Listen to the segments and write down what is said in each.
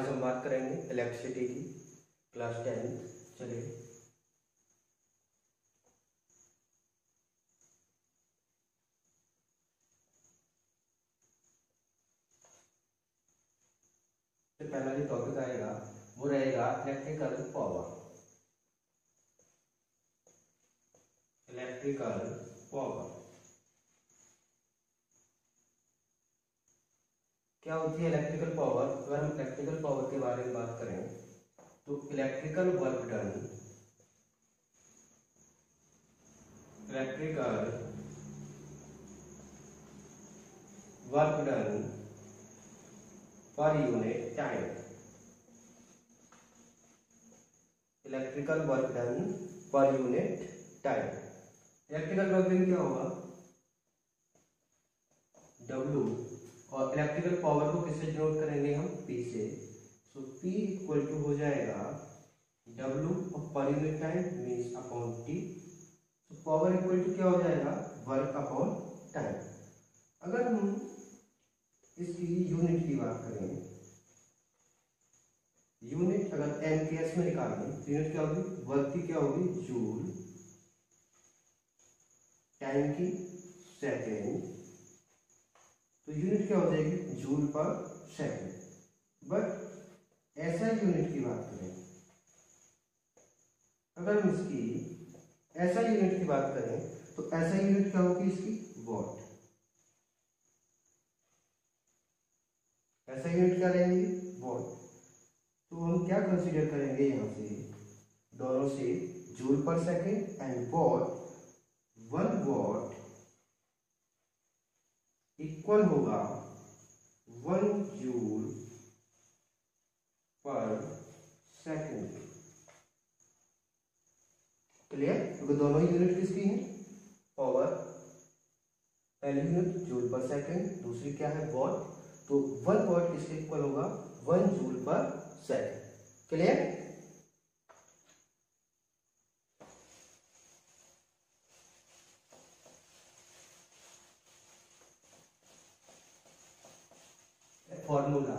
आज हम बात करेंगे इलेक्ट्रिसिटी की, क्लास 10। चलिए तो पहला जो टॉपिक आएगा वो रहेगा इलेक्ट्रिकल पावर। इलेक्ट्रिकल पावर क्या होती है? इलेक्ट्रिकल पावर, अगर हम इलेक्ट्रिकल पावर के बारे में बात करें तो electrical work done per unit time. Electrical work done per unit time. Electrical work done क्या होगा? W, और इलेक्ट्रिकल पावर को किससे डिनोट करेंगे हम? P से। सो P इक्वल टू हो जाएगा W per unit time means upon T। तो पावर इक्वल टू क्या हो जाएगा? Work upon time. अगर हम इसकी यूनिट की बात करें, यूनिट अगर एमपीएस में निकालें तो यूनिट क्या होगी? वर्क की क्या होगी? जूल। टाइम की सेकेंड, तो यूनिट क्या हो जाएगी? Joule per second. बट ऐसा यूनिट की बात करें, अगर हम इसकी ऐसा यूनिट की बात करें तो ऐसा यूनिट क्या होगी इसकी? वॉट। ऐसा यूनिट क्या रहेंगे? वॉट। तो हम क्या कंसीडर करेंगे यहां से? दोनों से joule per second and what. 1 what equal होगा 1 जूल पर सेकेंड। क्लियर? क्योंकि दोनों ही यूनिट किसकी हैं? पावर। पहली यूनिट जूल पर सेकेंड, दूसरी क्या है? वॉट। तो 1 वॉट किसके इक्वल होगा? 1 joule per second. Clear? Formula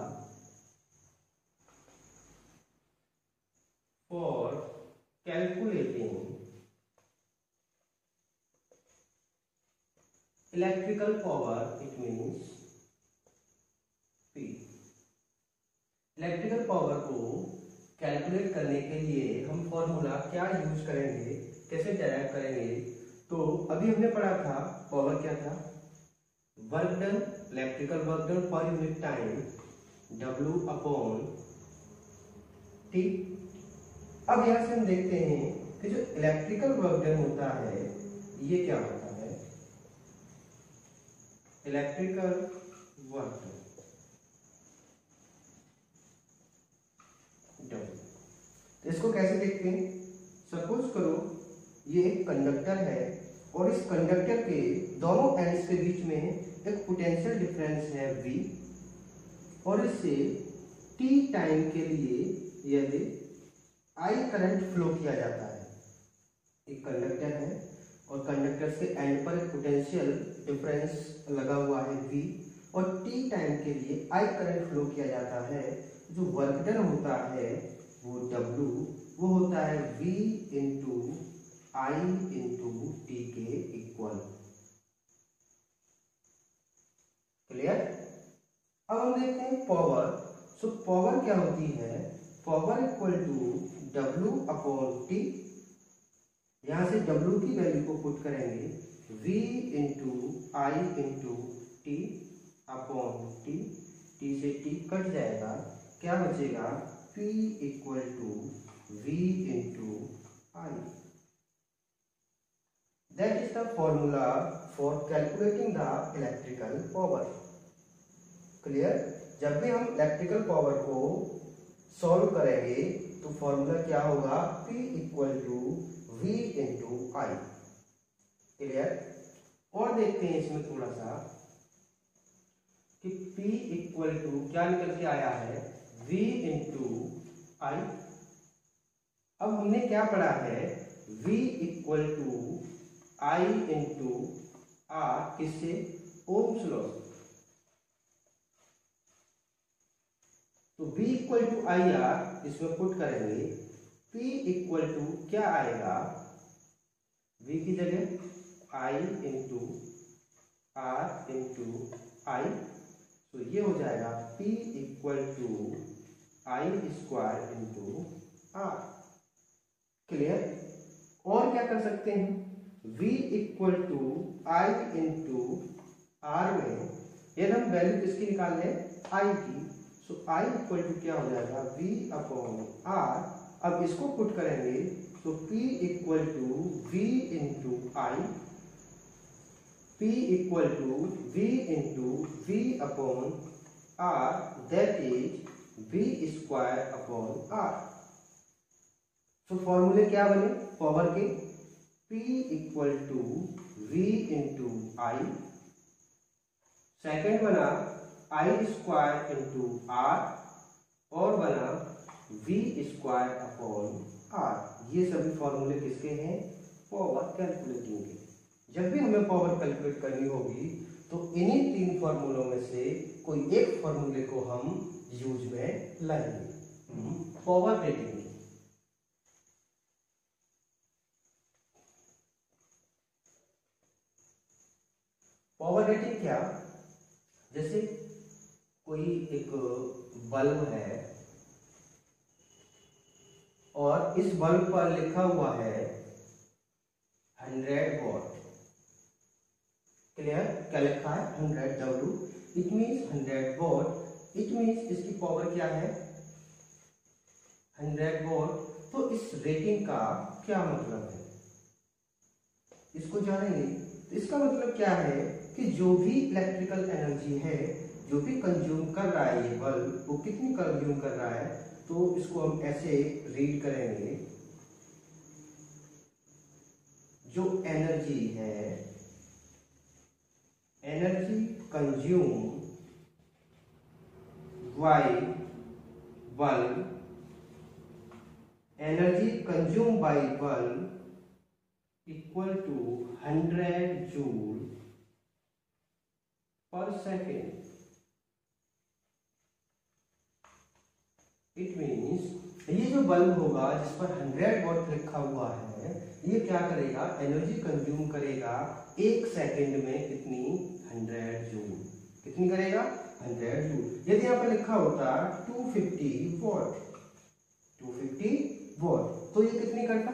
for calculating electrical power, it means P। Electrical power को कैलकुलेट करने के लिए हम फॉर्मूला क्या यूज करेंगे, कैसे डेराइव करेंगे? तो अभी हमने पढ़ा था पावर क्या था? Work done, electrical work done per unit time, W upon T। अब यहां से हम देखते हैं कि जो इलेक्ट्रिकल वर्क डन होता है ये क्या होता है? Electrical work done. तो इसको कैसे देखते हैं? सपोज करो ये एक कंडक्टर है और इस कंडक्टर के दोनों एंड्स के बीच में एक पोटेंशियल डिफरेंस है V, और इससे T टाइम के लिए यदि I करंट फ्लो किया जाता है। एक कंडक्टर है और कंडक्टर के एंड पर एक पोटेंशियल डिफरेंस लगा हुआ है V, और T टाइम के लिए I करंट फ्लो किया जाता है। जो वर्क डन होता है वो W, वो होता है V into I into T के इक्वल। क्लियर? अब हम देखते हैं पावर। सो पावर क्या होती है? Power equal to W upon T। यहां से W की वैल्यू को पुट करेंगे V into I into T upon T। T से T कट जाएगा, क्या बचेगा? P equal to V into I। That is the formula for calculating the electrical power. Clear? जब भी हम इलेक्ट्रिकल पावर को सॉल्व करेंगे तो फॉर्मूला क्या होगा? P equal to V into I। Clear? और देखते हैं इसमें थोड़ा सा कि P इक्वल टू क्या निकल के आया है? V into I। अब हमने क्या पढ़ा है? V equal to I into R, किससे? Ohm's law. तो V equal to I R इसमें पुट करेंगे, P इक्वल टू क्या आएगा, V की जगह I into R into I, तो ये हो जाएगा P equal to I square into R. Clear. और क्या कर सकते हैं, V equal to I into R में यदि हम वैल्यू किसकी निकाल लें, आई की, सो आई इक्वल टू क्या हो जाएगा, V अपॉन आर। अब इसको पुट करेंगे तो P equal to V into I, P equal to V into V upon R, that is V square upon R. तो फॉर्मूले क्या बने पावर के, P equal to V into I, second बना आई स्क्वायर इंटू आर, और बना V square upon are. ये सभी फॉर्मूले किसके हैं, पावर कैलकुलेटिंग के। जब भी हमें पावर कैलकुलेट करनी होगी तो इन्हीं तीन फॉर्मूलों में से कोई एक फॉर्मूले को हम यूज में लाएंगे। पावर रेटिंग, पावर रेटिंग क्या, जैसे कोई एक बल्ब है और इस बल्ब पर लिखा हुआ है 100 वॉट। क्लियर, क्या लिखा है 100 W, it means 100 what, it means इसकी पावर क्या है 100 वॉट। तो इस रेटिंग का क्या मतलब है, इसको जानेंगे। तो इसका मतलब क्या है कि जो भी इलेक्ट्रिकल एनर्जी है, जो भी कंज्यूम कर रहा है ये बल्ब, वो कितनी कंज्यूम कर रहा है, तो इसको हम ऐसे रीड करेंगे, जो एनर्जी है, energy consume by bulb, energy consume by bulb equal to 100 joule per second. It means ये जो बल्ब होगा जिस पर 100 वॉट लिखा हुआ है, ये क्या करेगा, एनर्जी कंज्यूम करेगा एक सेकेंड में कितनी, 100 जूल। कितनी करेगा, 100 जूल। यदि यहाँ पर लिखा होता 250 वॉट, 250 वॉट, तो ये कितनी करता,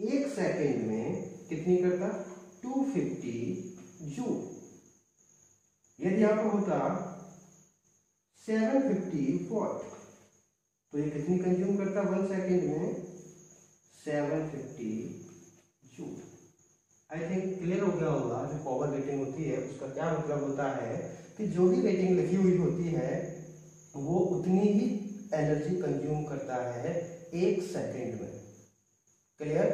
एक सेकेंड में कितनी करता, 250 जूल। यदि यहाँ पर होता 750 वॉट, तो ये कितनी कंज्यूम करता, 1 सेकेंड में 750 जूल। आई थिंक क्लियर हो गया होगा। जो पावर रेटिंग होती है उसका क्या मतलब होता है कि जो भी रेटिंग लिखी हुई होती है वो उतनी ही एनर्जी कंज्यूम करता है एक सेकेंड में। क्लियर।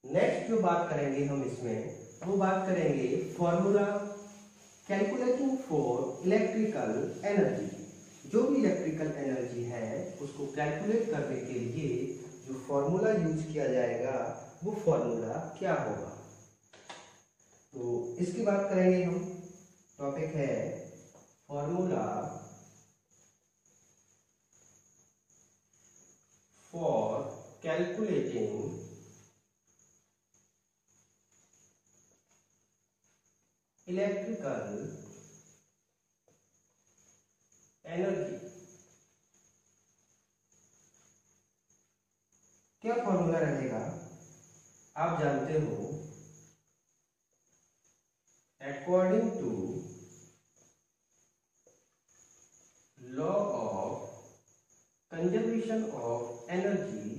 नेक्स्ट जो बात करेंगे हम इसमें, वो बात करेंगे formula calculating for electrical energy. जो भी इलेक्ट्रिकल एनर्जी है उसको कैलकुलेट करने के लिए जो फॉर्मूला यूज किया जाएगा वो फॉर्मूला क्या होगा, तो इसकी बात करेंगे हम। टॉपिक है formula for calculating electrical energy. क्या फॉर्मूला रहेगा, आप जानते हो, according to law of conservation of energy,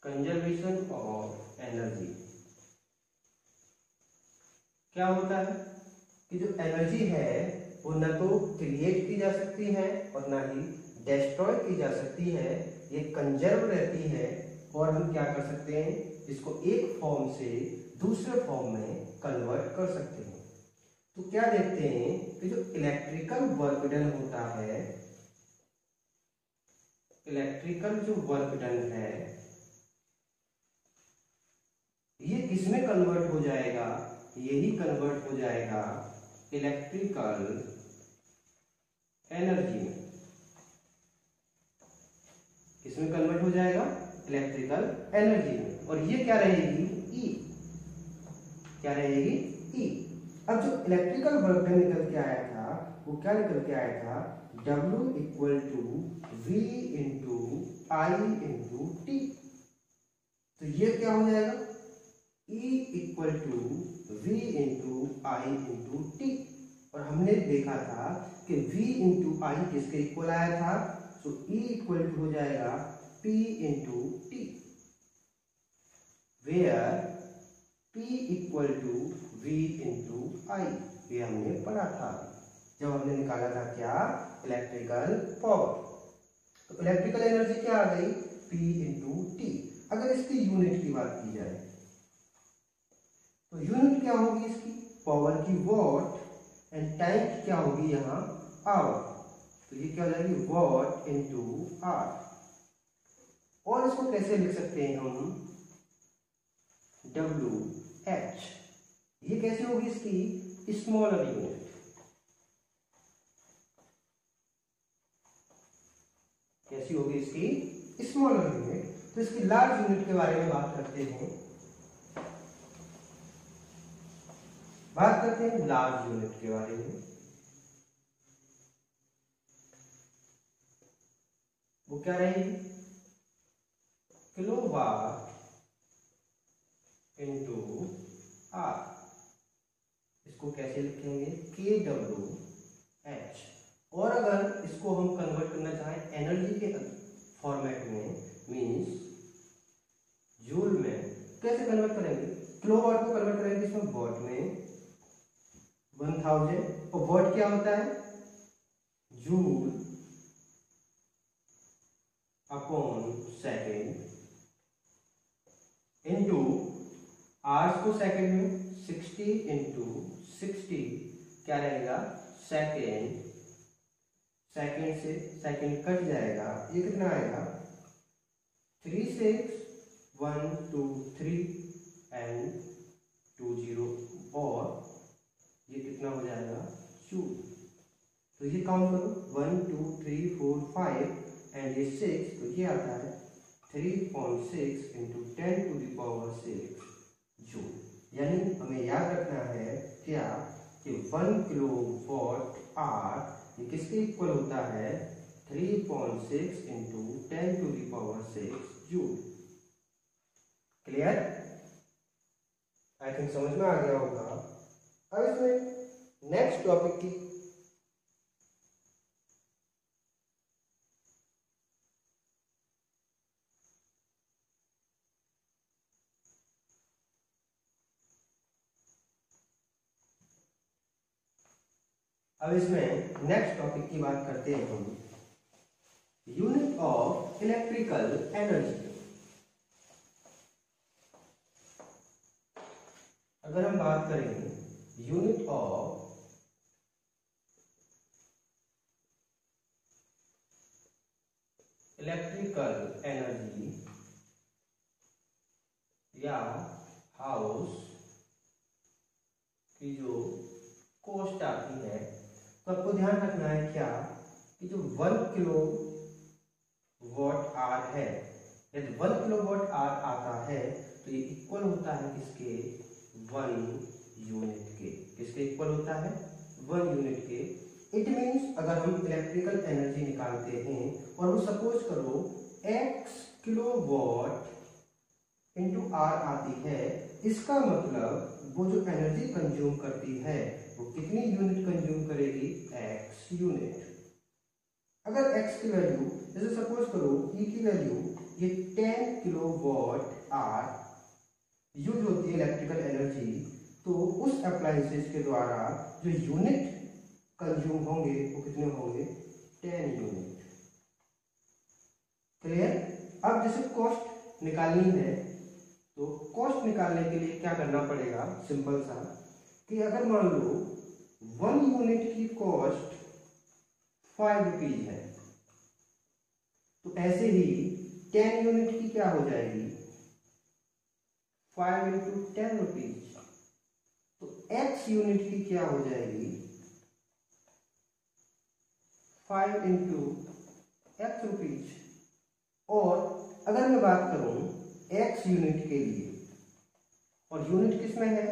conservation of energy क्या होता है कि जो एनर्जी है वो न तो क्रिएट की जा सकती है और ना ही डिस्ट्रॉय की जा सकती है, ये कंजर्व रहती है। और हम क्या कर सकते हैं, इसको एक फॉर्म से दूसरे फॉर्म में कन्वर्ट कर सकते हैं। तो क्या देखते हैं कि जो इलेक्ट्रिकल वर्क डन होता है, इलेक्ट्रिकल जो वर्क डन है ये किसमें कन्वर्ट हो जाएगा, यही कन्वर्ट हो जाएगा इलेक्ट्रिकल एनर्जी में। किसमें कन्वर्ट हो जाएगा? इलेक्ट्रिकल एनर्जी में। और ये क्या रहेगी? ई। क्या रहेगी? ई। अब जो इलेक्ट्रिकल वर्क निकल के आया था वो क्या निकल के आया था? W equal to V into I into T. तो ये क्या हो जाएगा? E equal to V into I into T. और हमने देखा था कि V इंटू आई किसके इक्वल आया था? तो E इक्वल टू हो जाएगा P into t, where P equal to V into I. ये हमने पढ़ा था जब हमने निकाला था क्या? Electrical power. तो इलेक्ट्रिकल एनर्जी क्या आ गई? P into t. अगर इसकी यूनिट की बात की जाए तो यूनिट क्या होगी इसकी? पावर की वॉट, एंड टाइम की क्या होगी यहाँ? आवर। तो ये क्या हो जाएगी? Watt into hour. और इसको कैसे लिख सकते हैं हम? W H. ये कैसे होगी इसकी? Smaller unit. कैसी होगी इसकी? Smaller unit. तो इसकी लार्ज यूनिट के बारे में बात करते हैं। लार्ज यूनिट के बारे में। वो क्या रहेगी? Kilowatt into hour. इसको कैसे लिखेंगे? के डब्ल्यू एच। और अगर इसको हम कन्वर्ट करना चाहें एनर्जी के फॉर्मेट में, मींस जूल में, कैसे कन्वर्ट करेंगे? किलोवाट को कन्वर्ट करेंगे इसमें वॉट में, 1000। और वॉट क्या होता है? Joule upon second into hours को सेकेंड में 60 इंटू 60 क्या रहेगा? सेकेंड। सेकेंड से सेकेंड कट जाएगा, ये कितना आएगा? 3 6 1 2 3 एंड 2 0। और ये कितना हो जाएगा? जूल। तो ये काउंट करो, 1 2 3 4 5 एंड ये 6। तो ये आता है 3.6 into 10 to the power 6 joule. यानी हमें याद रखना है क्या? कि 1 किलो वॉट आर ये किसके इक्वल होता है? 3.6 into 10 to the power 6 joule. Clear? I think समझ में आ गया होगा। अब इसमें नेक्स्ट टॉपिक की बात करते हैं हम यूनिट ऑफ इलेक्ट्रिकल एनर्जी। अगर हम बात करें यूनिट ऑफ इलेक्ट्रिकल एनर्जी या हाउस की जो कॉस्ट आती है, तो आपको ध्यान रखना है क्या कि जो 1 किलो वॉट आर है, यदि 1 किलो वॉट आर आता है तो ये इक्वल होता है किसके? 1 यूनिट के। किसके इक्वल होता है? 1 यूनिट के। इट मीन्स अगर हम इलेक्ट्रिकल एनर्जी निकालते हैं और वो सपोज करो x kilowatt into hour आती है, इसका मतलब वो जो एनर्जी कंज्यूम करती है वो कितनी यूनिट कंज्यूम करेगी? x unit. अगर x की वैल्यू, जैसे सपोज करो E की वैल्यू ये 10 किलो वॉट आर यूज होती है इलेक्ट्रिकल एनर्जी, तो उस अप्लायंसेस के द्वारा जो यूनिट कंज्यूम होंगे वो कितने होंगे? 10 यूनिट। क्लियर? अब जैसे कॉस्ट निकालनी है तो कॉस्ट निकालने के लिए क्या करना पड़ेगा? सिंपल सा कि अगर मान लो 1 यूनिट की कॉस्ट 5 रुपीज है, तो ऐसे ही 10 यूनिट की क्या हो जाएगी? 5 इंटू 10 रुपीज। तो x यूनिट की क्या हो जाएगी 5 इंटू एक्स रुपीज। और अगर मैं बात करूं x यूनिट के लिए, और यूनिट किस में है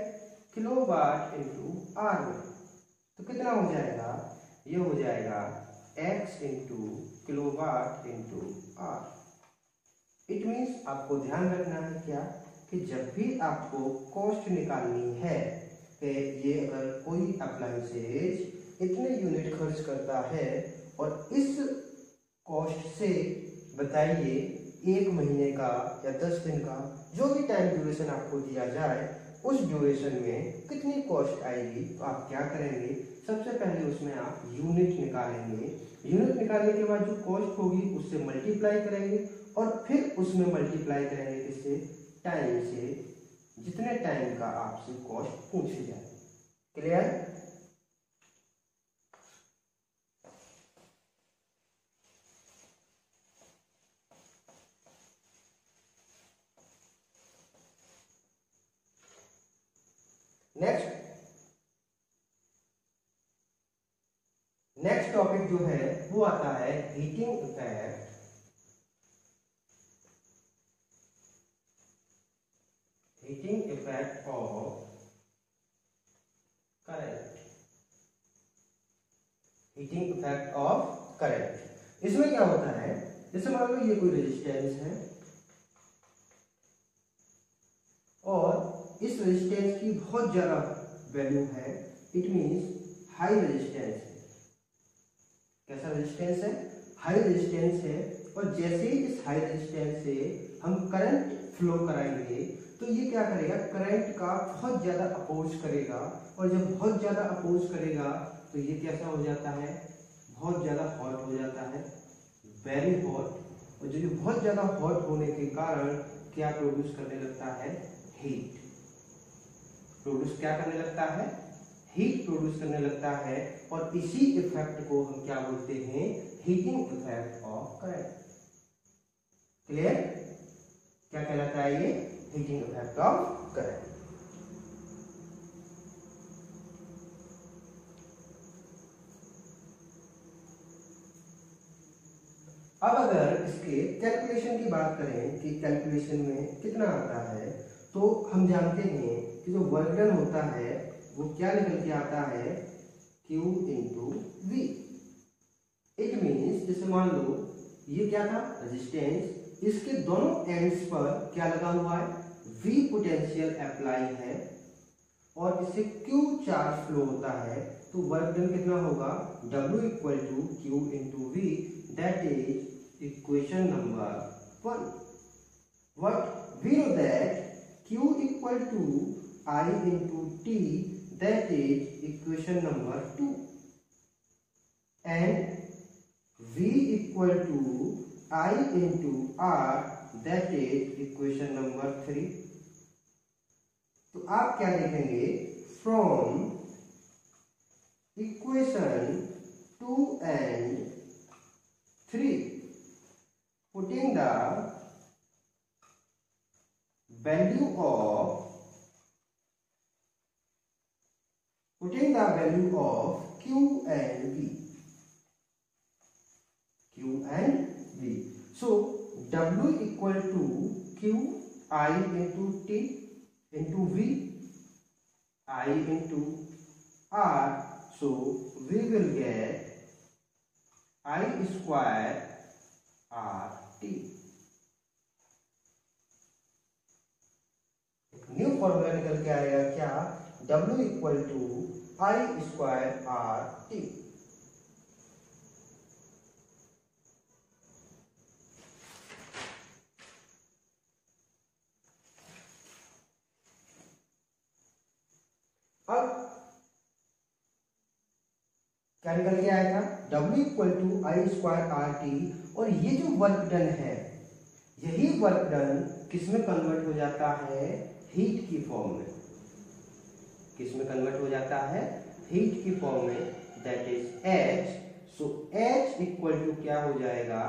किलोवाट इंटू आर में, तो कितना हो जाएगा, ये हो जाएगा x into kilowatt into hour. It means आपको ध्यान रखना है क्या कि जब भी आपको कॉस्ट निकालनी है कि ये अगर कोई अप्लायंसेज इतने यूनिट खर्च करता है और इस कॉस्ट से बताइए 1 महीने का या 10 दिन का जो भी टाइम ड्यूरेशन आपको दिया जाए उस ड्यूरेशन में कितनी कॉस्ट आएगी, तो आप क्या करेंगे, सबसे पहले उसमें आप यूनिट निकालेंगे। यूनिट निकालने के बाद जो कॉस्ट होगी उससे मल्टीप्लाई करेंगे और फिर उसमें मल्टीप्लाई करेंगे किससे, टाइम से, जितने टाइम का आपसे कॉस्ट पूछी जाए। क्लियर? नेक्स्ट टॉपिक जो है वो आता है heating effect. Heating effect of current. Heating effect of current, इसमें क्या होता है, जैसे मान लो ये कोई रेजिस्टेंस है और इस रेजिस्टेंस की बहुत ज्यादा वैल्यू है, इट मींस हाई रेजिस्टेंस है। कैसा रेजिस्टेंस है, हाई रेजिस्टेंस है। और जैसे ही इस हाई रेजिस्टेंस से हम करंट फ्लो कराएंगे तो ये क्या करेगा, करंट का बहुत ज्यादा अपोज करेगा, और जब बहुत ज्यादा अपोज करेगा तो ये कैसा हो जाता है, बहुत ज्यादा हॉट हो जाता है, वेरी हॉट। और जो ये बहुत ज्यादा हॉट होने के कारण क्या प्रोड्यूस करने लगता है, हीट प्रोड्यूस क्या करने लगता है, हीट प्रोड्यूस करने लगता है। और इसी इफेक्ट को हम क्या बोलते हैं, heating effect of current. Clear? क्या कहलाता है ये, हीटिंग इफेक्ट ऑफ करंट। अब अगर इसके कैलकुलेशन की बात करें कि कैलकुलेशन में कितना आता है, तो हम जानते हैं कि जो वर्क डन होता है वो क्या निकल के आता है, Q into V. It means जैसे मान लो ये क्या था, रेजिस्टेंस, इसके दोनों एंड्स पर क्या लगा हुआ है, V पोटेंशियल अप्लाई है और इससे Q चार्ज फ्लो होता है, तो वर्क डन कितना होगा, W equal to Q into V, that is equation number 1. What we know that Q equal to I into T, that is equation number 2, and V equal to I into R, that is equation number 3. तो आप क्या लिखेंगे, from equation 2 and 3, putting the value of Q and V. So W equal to Q I into T into V, I into R. So we will get I square RT. New formula निकल के आएगा क्या, W equal to I square R T. अब क्या निकल के आया था, W equal to I square R T. और ये जो वर्क डन है, यही वर्क डन किसमें कन्वर्ट हो जाता है, हीट की फॉर्म में। किसमें कन्वर्ट हो जाता है, हीट की फॉर्म में, that is H. So H equal to क्या हो जाएगा,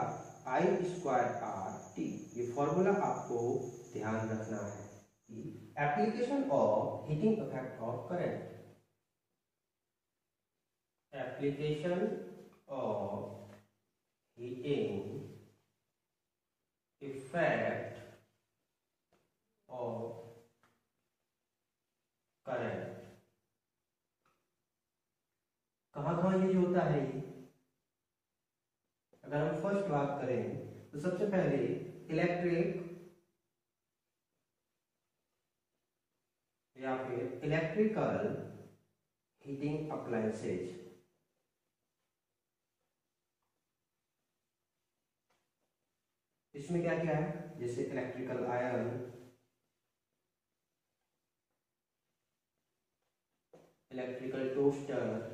आई स्क्वायर आर टी। ये फॉर्मूला आपको ध्यान रखना है। Application of heating effect of current. Application of heating effect of current. कहाँ कहाँ यूज होता है ये? अगर हम फर्स्ट बात करें तो सबसे पहले इलेक्ट्रिक या फिर इलेक्ट्रिकल हीटिंग अप्लायंसेज। इसमें क्या क्या है? जैसे electrical iron, electrical toaster,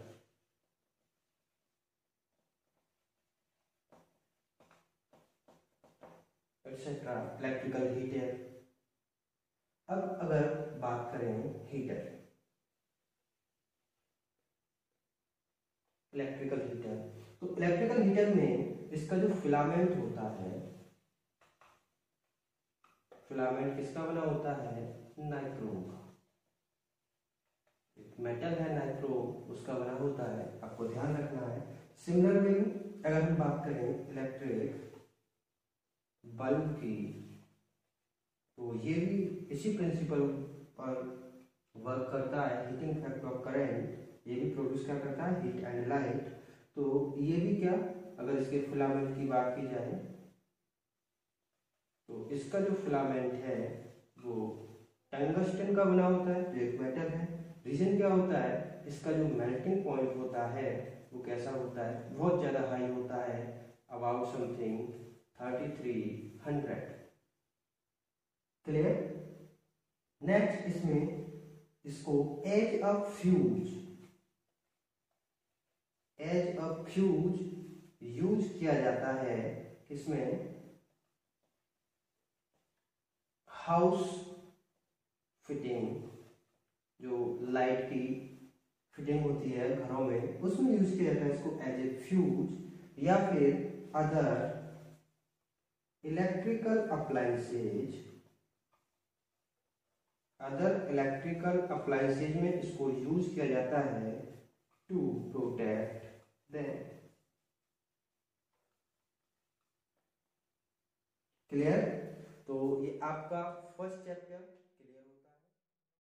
etcetera, electrical heater. अब अगर बात करें हीटर, इलेक्ट्रिकल हीटर, तो इलेक्ट्रिकल हीटर में इसका जो फिलामेंट होता है, फिलामेंट किसका बना होता है? नाइट्रोन का। मेटल है नाइट्रो, उसका बना होता है, आपको ध्यान रखना है। सिमिलरली अगर हम बात करें इलेक्ट्रिक बल्ब की, तो ये भी इसी प्रिंसिपल पर वर्क करता है, हीटिंग इफेक्ट ऑफ करंट। ये भी प्रोड्यूस क्या करता है? Heat and light. तो ये भी क्या, अगर इसके फिलामेंट की बात की जाए तो इसका जो फिलामेंट है वो टंगस्टन का बना होता है, जो एक मेटल है। रीजन क्या होता है? इसका जो मेल्टिंग पॉइंट होता है वो कैसा होता है? बहुत ज़्यादा हाई होता है, अबाउट समथिंग 3300। क्लियर? नेक्स्ट इसमें इसको as a fuse, as a fuse use किया जाता है। किसमें? हाउस फिटिंग, जो लाइट की फिटिंग होती है घरों में, उसमें यूज किया जाता है इसको एज ए फ्यूज। या फिर other electrical appliances, other electrical appliances में इसको यूज किया जाता है टू प्रोटेक्ट देम। क्लियर? तो ये आपका फर्स्ट चैप्टर